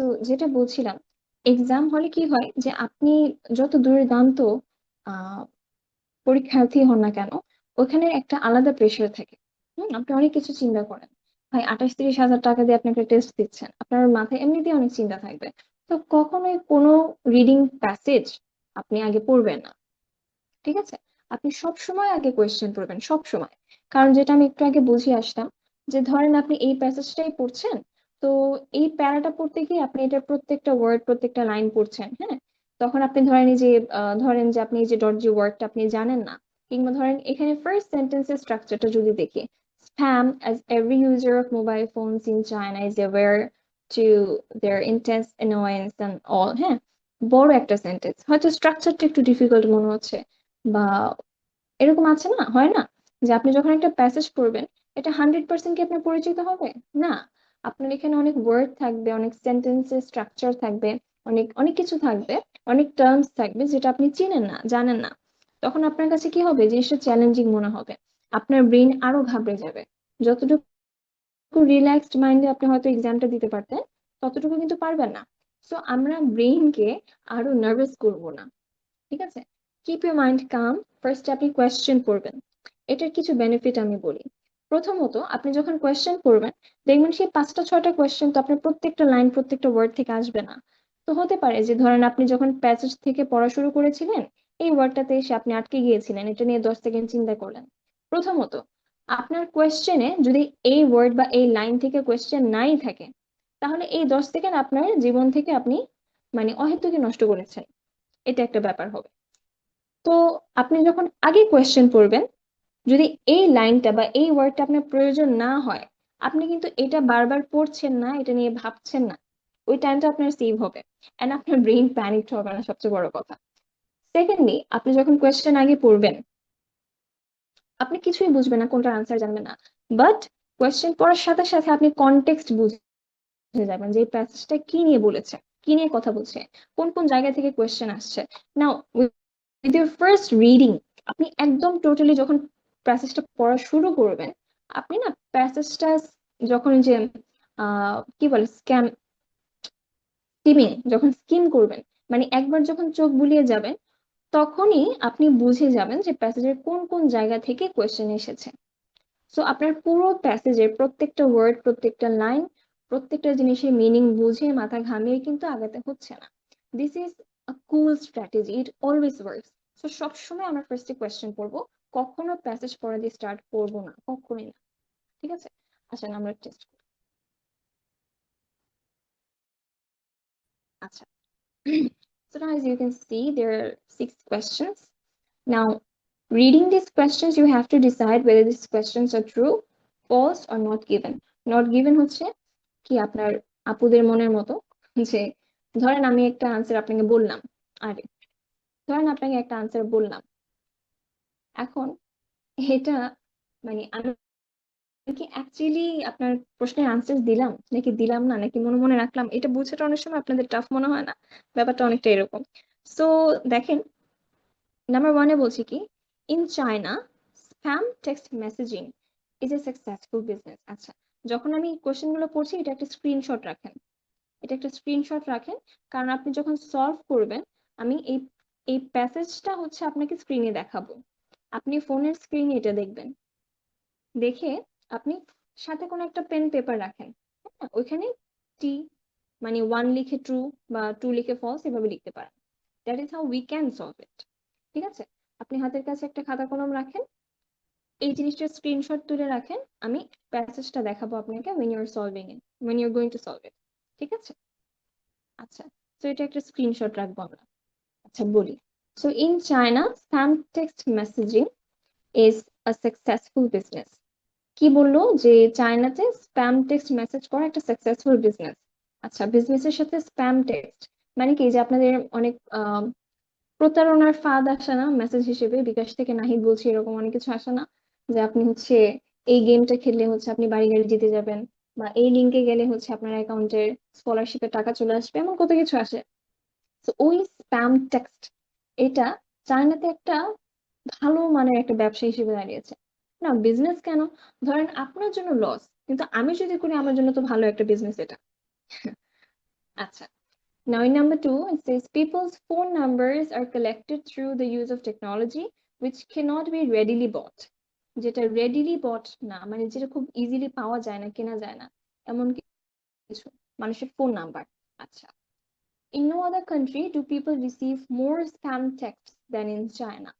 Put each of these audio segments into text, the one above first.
তো যেটা বলছিলাম, এক্সাম হলে কি হয় যে আপনি যত দুর্দান্ত আহ পরীক্ষার্থী হন না কেন, ওখানে একটা আলাদা প্রেশার থাকে। আপনি অনেক কিছু চিন্তা করেন। ভাই 28-30 হাজার টাকা দিয়ে আপনি একটা টেস্ট দিচ্ছেন, আপনার মাথায় এমনিতেই অনেক চিন্তা থাকবে। তো কখনোই কোনো রিডিং প্যাসেজ আপনি আগে পড়বেন না, ঠিক আছে? আপনি সব সময় আগে কোয়েশ্চেন পড়বেন, সব সময়। কারণ যেটা আমি একটু আগে বুঝিয়ে আসলাম, যে ধরেন আপনি এই প্যাসেজটাই পড়ছেন, তো এই প্যারাটা পড়তে গিয়ে আপনি এটার প্রত্যেকটা ওয়ার্ড, প্রত্যেকটা লাইন পড়ছেন, হ্যাঁ? তখন আপনি ধরেন এই যে ধরেন যে আপনি এই যে ডট জি ওয়ার্ডটা আপনি জানেন না, কিংবা ধরেন এখানে ফার্স্ট সেন্টেন্সের স্ট্রাকচারটা যদি দেখি, spam as every user of mobile phones in China is aware to their intense annoyance and all, হ্যাঁ? বড় একটা সেন্টেন্স, হয়তো স্ট্রাকচারটা একটু ডিফিকাল্ট মনে হচ্ছে, বা এরকম আছে না, হয় না, যে আপনি যখন একটা প্যাসেজ পড়বেন, এটা 100% কি আপনার পরিচিত হবে? না। আপনার এখানে অনেক ওয়ার্ড থাকবে, অনেক সেন্টেন্সের স্ট্রাকচার থাকবে, অনেক অনেক কিছু থাকবে, অনেক টার্মস থাকবে যেটা আপনি চিনেন না, জানেন না। তখন আপনার কাছে কি হবে, জিনিসটা চ্যালেঞ্জিং মনে হবে। আপনার ব্রেন আরো ঘাবড়ে যাবে। যতটুকু রিল্যাক্সড মাইন্ডে আপনি হয়তো এক্সামটা দিতে পারতেন, ততটুকু কিন্তু পারবেন না। সো আমরা ব্রেইনকে আরো নার্ভাস করব না, ঠিক আছে? Keep your mind calm. First আপনি কোয়েশ্চেন পড়বেন। এটার কিছু বেনিফিট আমি বলি। প্রথমত, আপনি যখন কোয়েশ্চেন পড়বেন, দেখবেন সেই 5টা 6টা কোয়েশ্চেন তো আপনার প্রত্যেকটা লাইন, প্রত্যেকটা ওয়ার্ড থেকে আসবে না। তো হতে পারে যে ধরেন আপনি যখন প্যাসেজ থেকে পড়া শুরু করেছিলেন, এই ওয়ার্ডটাতে এসে আপনি আটকে গিয়েছিলেন, এটা নিয়ে 10 সেকেন্ড চিন্তা করলেন। প্রথমত, আপনার কোয়েশ্চেনে যদি এই ওয়ার্ড বা এই লাইন থেকে কোয়েশ্চেন নাই থাকে, তাহলে এই 10 সেকেন্ড আপনার জীবন থেকে আপনি মানে অহেতুকে নষ্ট করেছেন। এটা একটা ব্যাপার হবে। তো আপনি যখন আগে কোয়েশ্চেন পড়বেন, যদি এই লাইনটা বা এই ওয়ার্ডটা আপনার প্রয়োজন না হয়, আপনি কিন্তু এটা বারবার পড়ছেন না, এটা নিয়ে ভাবছেন না। ওই টাইমটা আপনার সেভ হবে, এন্ড আপনার ব্রেন প্যানিক হবে না, সবচেয়ে বড় কথা। সেকেন্ডলি, আপনি যখন কোয়েশ্চেন আগে পড়বেন, আপনি কিছুই বুঝবেন না, কোনটার আনসার জানবেন না। বাট কোয়েশ্চেন পড়ার সাথে সাথে আপনি কনটেক্সট বুঝে যাবেন, যে এই প্যাসেজটা কি নিয়ে বলেছে, কি নিয়ে কথা বলছে, কোন কোন জায়গা থেকে কোয়েশ্চেন আসছে। নাও উইথ ইউর ফার্স্ট রিডিং, আপনি একদম টোটালি যখন প্যাসেজটা পড়া শুরু করবেন, আপনি না প্যাসেজটা যখন যে কি বলে স্কিমিং, যখন স্কিম করবেন, মানে একবার যখন চোখ বুলিয়ে যাবেন, তখনই আপনি বুঝে যাবেন যে প্যাসেজের কোন কোন জায়গা থেকে কোয়েশ্চেন এসেছে। সো আপনার পুরো প্যাসেজের প্রত্যেকটা ওয়ার্ড, প্রত্যেকটা লাইন, প্রত্যেকটা জিনিসের মিনিং বুঝে মাথা ঘামিয়ে কিন্তু আগাতে হচ্ছে না। This is a cool strategy, it always works. So সবসময় আমরা ফার্স্টে কোয়েশ্চেন পড়বো, কখনো প্যাসেজ পড়া দিয়ে স্টার্ট করবো না, কখনোই না। ঠিক আছে, আসেন আমরা টেস্ট করি। আচ্ছা, so now as you can see there are 6 questions. Now, reading these questions, you have to decide whether these questions are true, false, or not given. Not given হচ্ছে কি, আপনার আপুদের মনের মতো, যে ধরেন আমি একটা আনসার আপনাকে বললাম, আরে ধরেন আপনাকে একটা আনসার বললাম, এখন এটা মানে আমি কি অ্যাকচুয়ালি আপনার প্রশ্নের আনসার দিলাম নাকি দিলাম না, নাকি মনে মনে রাখলাম, এটা বুঝতে অনেক সময় আপনাদের টাফ মনে হয় না? ব্যাপারটা অনেকটা এরকম। সো দেখেন, নাম্বার 1-এ বলছি কি, in China spam text messaging is a successful business. আচ্ছা, যখন আমি কোশ্চেন গুলো পড়ছি, এটা একটা স্ক্রিনশট রাখেন, এটা একটা স্ক্রিনশট রাখেন। কারণ আপনি যখন সলভ করবেন, আমি এই এই প্যাসেজটা হচ্ছে আপনাকে স্ক্রিনে দেখাবো। আপনি ফোনের স্ক্রিনে এটা দেখবেন, দেখে আপনি সাথে কোনো একটা পেন পেপার রাখেন। হ্যাঁ, ওইখানে টি মানে 1 লিখে ট্রু বা 2 লিখে ফলস, এভাবে লিখতে পারেন। That is how we can solve it. ঠিক আছে, আপনি হাতের কাছে একটা খাতা কলম রাখেন, এই জিনিসটা স্ক্রিনশট তুলে রাখেন। আমি প্যাসেজটা দেখাবো আপনাকে when you're solving it, when you're going to solve it। ঠিক আছে, আচ্ছা, তো এটা একটা স্ক্রিনশট রাখবো আমরা। আচ্ছা বলি, so in China spam text messaging is a successful business. কি বললো, যে চায়নাতে স্প্যাম টেক্সট মেসেজ করা একটা সাকসেসফুল বিজনেস। আচ্ছা, বিজনেসের সাথে স্প্যাম টেক্সট মানে কি, যে আপনাদের অনেক প্রতারণার ফাঁদ আসে না মেসেজ হিসেবে, বিকাশ থেকে নাহিদ বলছি, এরকম অনেক কিছু আসে না, যে আপনি হচ্ছে এই গেমটা খেললে হচ্ছে আপনি বাড়ি গাড়ি জিতে যাবেন, বা এই লিঙ্কে গেলে হচ্ছে আপনার অ্যাকাউন্টের স্কলারশিপের টাকা চলে আসবে, এমন কত কিছু আসে। তো ওই স্প্যাম টেক্সট, এটা চায়নাতে একটা ভালো মানের একটা ব্যবসা হিসেবে দাঁড়িয়েছে। না বিজনেস কেন, ধরেন আপনার জন্য লস, কিন্তু আমি যদি করি আমার জন্য তো ভালো একটা বিজনেস এটা। আচ্ছা, now in number 2 it says people's phone numbers are collected through the use of technology which cannot be readily bought. যেটা readily bought না, মানে যেটা খুব ইজিলি পাওয়া যায় না, কেনা যায় না, এমন কিছু মানুষের ফোন নাম্বার। আচ্ছা, in no other country do people receive more spam texts than in China.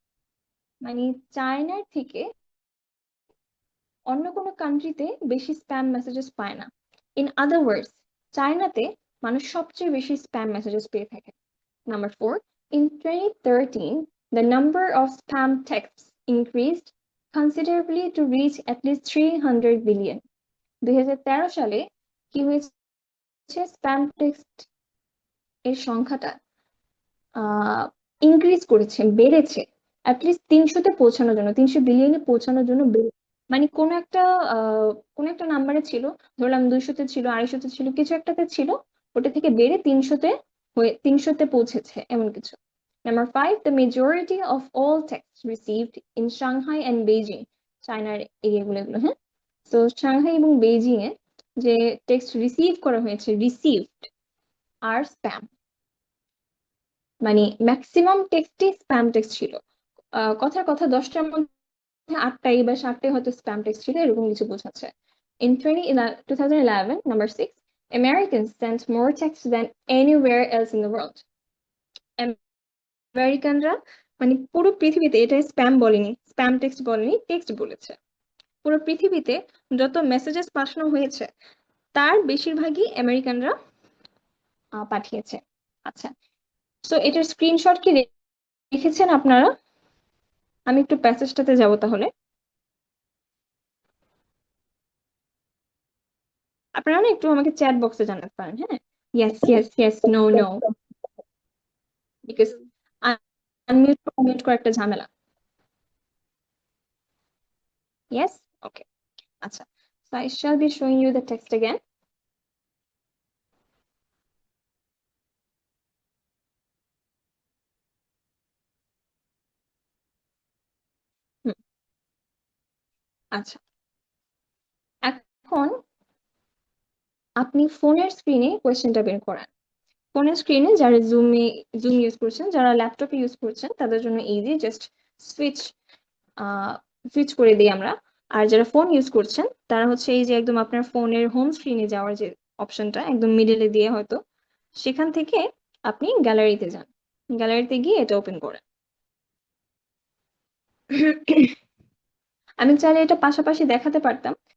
মানে চায়নার থেকে অন্য কোনো কান্ট্রিতে বেশি স্প্যাম মেসেজেস পায় না। ইন আদার ওয়ার্ডস, চায়নাতে মানুষ সবচেয়ে বেশি স্প্যাম মেসেজেস পেয়ে থাকে। Number 4, in 2013 the number of spam texts increased considerably to reach at least 300 billion. 2013 সালে কি হয়েছে, স্প্যাম টেক্সট এর সংখ্যাটা ইনক্রিজ করেছে, বেড়েছে অ্যাটলিস্ট 300-তে পৌঁছানোর জন্য, 300 বিলিয়নে পৌঁছানোর জন্য মানে কোন একটা নাম্বারে ছিল, ধরলাম 200-তে ছিল, 250-তে ছিল, কিছু একটাতে ছিল, ওটা থেকে বেড়ে 300-তে পৌঁছেছে, এমন কিছু। Number 5, the majority of all texts received in Shanghai and Beijing, চায়নার এরিয়াগুলো এগুলো, হ্যাঁ। তো সাংহাই এবং বেইজিং এ যে টেক্সট রিসিভ করা হয়েছে, রিসিভড আর স্প্যাম, মানে ম্যাক্সিমাম টেক্সটই স্প্যাম টেক্সট ছিল। কথার কথা 10টার মধ্যে 8টাই বা 7টাই হয়তো স্প্যাম টেক্সট ছিল, এরকম কিছু বোঝাচ্ছে। In 2011, number 6, Americans sent more texts than anywhere else in the world. আমেরিকানরা মানে পুরো পৃথিবীতে, এটা স্প্যাম বলেনি, স্প্যাম টেক্সট বলেনি, টেক্সট বলেছে, পুরো পৃথিবীতে যত মেসেজেস পাঠানো হয়েছে তার বেশিরভাগই আমেরিকানরা পাঠিয়েছে। আচ্ছা, তো এটার স্ক্রিনশট কি লিখেছেন আপনারা? আমি একটু প্যাসেজটাতে যাব তাহলে। আপনারা না একটু আমাকে চ্যাট বক্সে জানাতে পারেন, হ্যাঁ। Yes yes yes, no no, because unmute করা একটা ঝামেলা। ইয়েস, ওকে, আচ্ছা। So I shall be showing you the text again. হুম, আচ্ছা, এখন আপনি ফোনের স্ক্রিনে কোয়েশ্চেনটা বের করেন। ফোনের স্ক্রিনে যারা জুম ইউজ করছেন, যারা ল্যাপটপে ইউজ করছেন তাদের জন্য ইজি, জাস্ট সুইচ সুইচ করে দিই আমরা। আর যারা ফোন ইউজ করছেন তারা হচ্ছে এই যে একদম আপনার ফোনের হোম স্ক্রিনে যাওয়ার যে অপশনটা একদম মিডলে দিয়ে হয়তো, সেখান থেকে আপনি গ্যালারিতে যান, গ্যালারিতে গিয়ে এটা ওপেন করেন। আমি চাইলে এটা পাশাপাশি দেখাতে পারতাম,